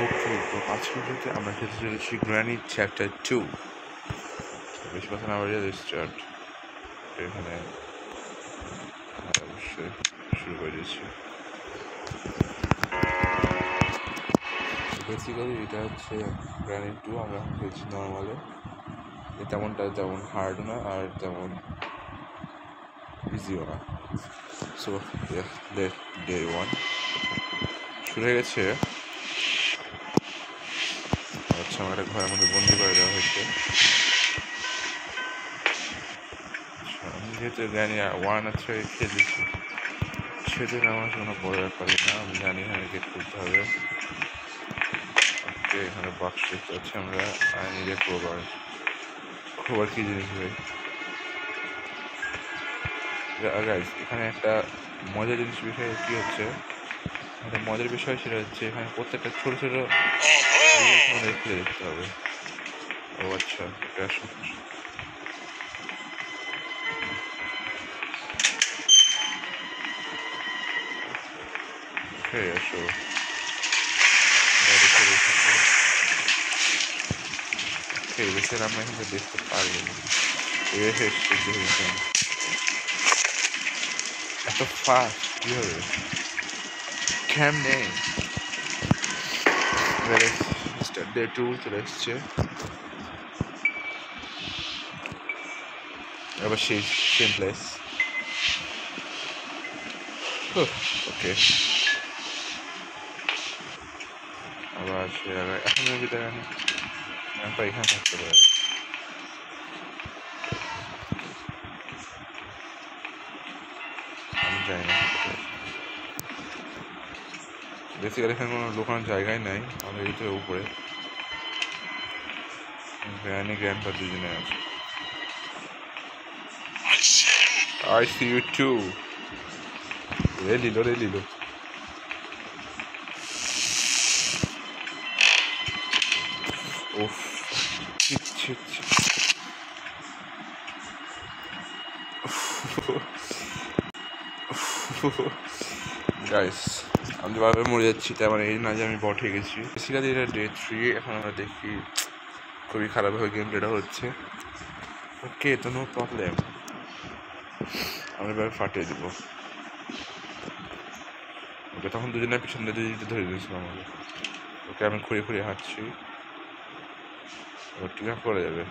ওকে, তো আজকের ভিডিওতে আমরা খেলতে চলেছি গ্র্যানি চ্যাপ্টার 2। বেশি কথা না বাড়িয়ে স্টার্ট। এখানে অবশ্যই শুরু করে দিয়েছি। বেসিক্যালি এটা হচ্ছে গ্র্যানি 2, আমরা এখন খেলছি নর্মালে। তেমন হার্ড না আর তেমন ইজিও না। সো ডে 1 শুরু হয়ে গেছে। আচ্ছা, আমার একটা ঘরের মধ্যে বন্দি করে দেওয়া হয়েছে। আমি যেহেতু গ্র্যানি 1 আর 3 খেলেছি, সেদিন আমার কোনো বড় ব্যাপারই না। আমি জানি এখানে গেট করতে হবে। ওকে, এখানে বাক্স দেখতে পাচ্ছি আমরা। নিজে খবর কি জিনিস ভাই গাইজ, এখানে একটা মজার বিষয় কি হচ্ছে, একটা মজার বিষয় সেটা হচ্ছে এখানে প্রত্যেকটা ছোট ছোট আমাদের খুঁজে দেখতে হবে। ও আচ্ছা, এটা আসো বেশির আমরা এখানে দেখতে পারবো না। এত ফাস্ট কীভাবে কেমনে ডে 2 চলে এসছে। আবার সেই সেম প্লেস। ওকে, আবার সে এখন ভিতরে এখানে থাকতে পারে। আমি যাই না, বেসিক্যালি এখানে কোনো দোকানের জায়গায় নাই। আমাদের এই তো উপরে গ্র্যান্ডপা দুজনে আছে। I see you too. রে লিলো উফ, গাইস, আমি বারবার মরে যাচ্ছি। তার মানে এই না যে আমি বট হয়ে গেছি। বেসিক্যালি এটা ডে 3। এখন আমরা দেখি খুবই খারাপভাবে গেম প্লেটা হচ্ছে। ওকে, তো নো প্রবলেম, আমি এবার ফাটিয়ে দিব। ওকে, তখন দুজনের পিছনে দুজনকে ধরে দিয়েছিল আমাকে। ওকে, আমি খুঁড়িয়ে হাঁটছি। ও ঠিক করে যাবে।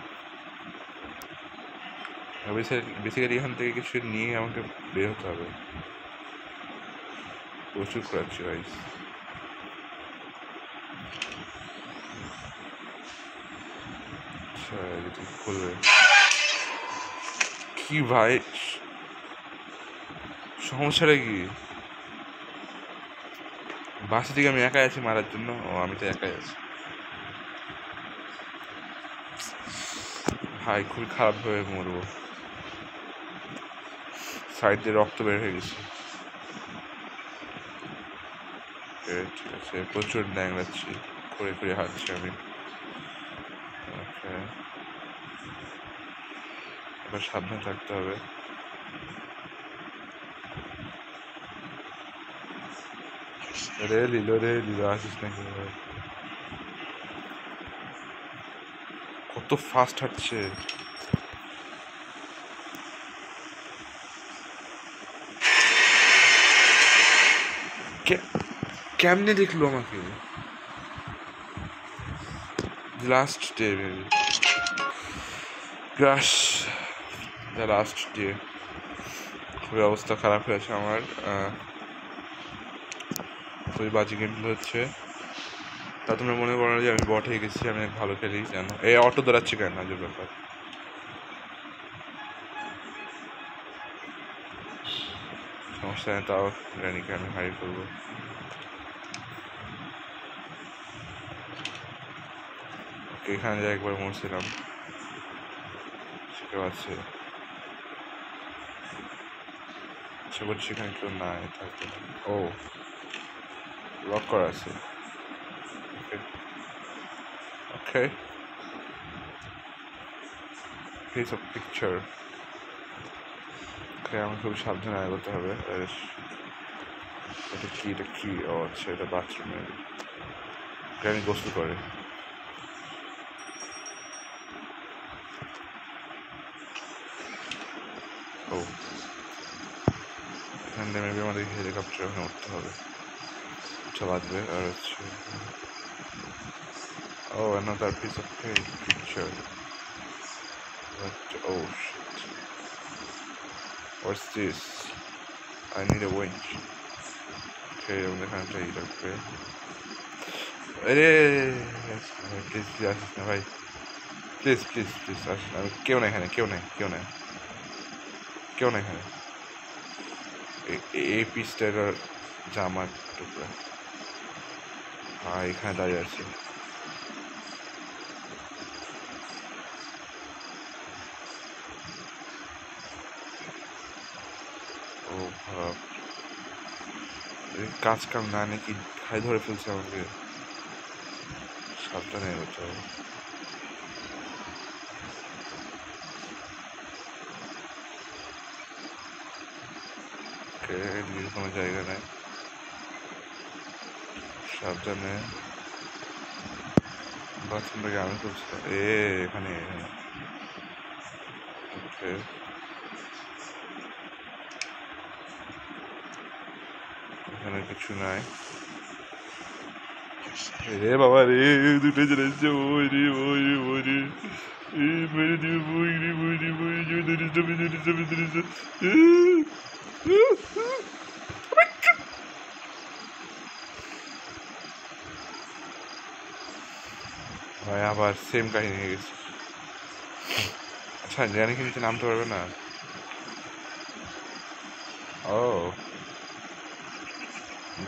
বেসিক্যালি এখান থেকে কিছু নিয়ে আমাকে বের হতে হবে। প্রচুর করাচ্ছি গাইস। আচ্ছা, এটা খুলবে কি ভাই? সমস্যাটা কি? বাসা থেকে আমি একাই আছি মারার জন্য? ও, আমি তো একাই আছি ভাই। খুবই খারাপভাবে মরবো। সাইড দিয়ে রক্ত বের হয়ে গেছে। ঠিক আছে, প্রচুর ড্যাংলাচ্ছি, খুঁড়ে হাঁটছি আমি। ওকে, এবার সাবধান থাকতে হবে। রে লিলো আসিস নাকি? কত ফাস্ট হাঁটছে! কেমনে দেখলো আমাকে? Last day maybe, last day. খুবই অবস্থা খারাপ হয়েছে আমার। খুবই বাজে গেম হচ্ছে। তা তোমরা মনে করো না যে আমি বট হয়ে গেছি, আমি ভালো খেলি জানো। এই অটো দৌড়াচ্ছে কেন, আজব ব্যাপার। সমস্যা নেই, তাও রানিকে আমি হারিয়ে ফেলবো। ওকে, এখানে যা একবার মরছিলাম, সেটাও আছে। আশা করছি এখানে কেউ নাই থাকবে। ও, লক করা আছে। ওকে, piece of picture. ওকে, আমার খুব সাবধানে এগোতে হবে। এটা কি? ও আচ্ছা, এটা বাথরুমের। গ্র্যানি গোসল করে। ও এখান থেকে মেবি আমাদের হেলিকপ্টার ওখানে উঠতে হবে, উঠে বাঁচবে। আর হচ্ছে oh another piece of cake picture, but oh shit, what's this? I need a winch. Okay, আমাদের এখানে একটা ই লাগবে। আরে প্লিজ প্লিজ আসিস না ভাই, প্লিজ প্লিজ প্লিজ আসিস না। কেউ না এখানে, কেউ নাই, কেউ নাই, কেউ না এখানে। এই পিসটার জামার টুকরা এখানে দাঁড়িয়ে আছে। ও ভাব কাজ কাম না নাকি খাই ধরে ফেলছে আমাকে, সাবধানে এগোতে হবে। এদিকে কোনো জায়গা নেই, সাবধানে। বাথরুমটাকে আমি খুঁজছিলাম, এখানে ওকে এখানে কিছু নাই রে বাবা রে, দুটো চলে এসছে। ওই রে ওই রে ওই রে মেরে দিবে, বই রে বই রে বই রে, ধরিস যাবে ধরিস যাবে ধরিস যাবে। ভাই আবার সেম কাহিনী হয়ে গেছে। আচ্ছা গ্র্যানি কি নিচে নামতে পারবে না? ও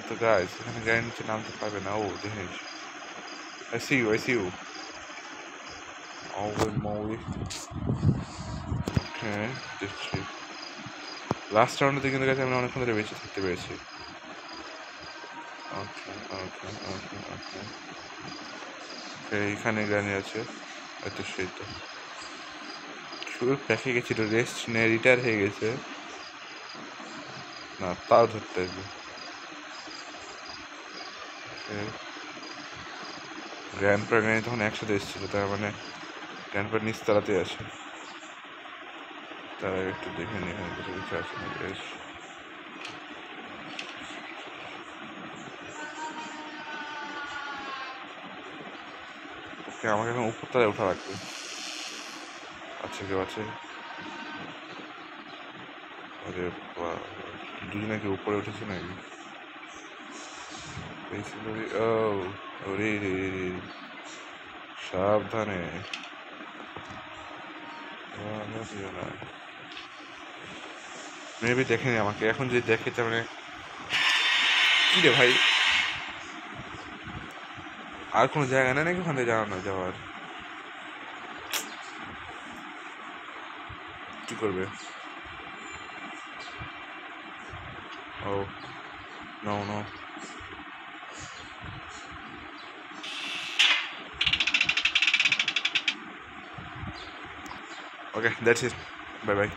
তো গাইস এখানে গ্র্যানি নিচে নামতে পারবে না। ও দেখিস, I see you, I see you. Holy moly. হ্যাঁ দেখছি লাস্ট রাউন্ডে কিন্তু গেছে, আমি অনেকক্ষণ ধরে বেঁচে থাকতে পেরেছি। ওকে ওকে ওকে ওকে এইখানে গ্র্যানি আছে, হয়তো সেই তো শুরু প্যাকে গেছিল, রেস্ট নিয়ে রিটায়ার হয়ে গেছে না, তাও ধরতে আসবে। গ্র্যান্ড পা গ্র্যানি তখন একসাথে এসেছিল, তার মানে গ্র্যান্ড পার নিচতলাতে আছে। তারা একটু দেখে নিই এখানে কিছু কিছু আছে না। বেশ ওকে, আমাকে এখন উপরতলায় ওঠা লাগবে। আচ্ছা কেউ আছে? আরে দুজনে কি উপরে উঠেছে নাকি? ওরে রে সাবধানে মেবি দেখেনি আমাকে, এখন যে দেখে তার মানে কি রে ভাই, আর কোনো জায়গা নেই নাকি ওখানে যাওয়ানো যাওয়ার? কি করবে? ও no no, okay that's it, bye bye.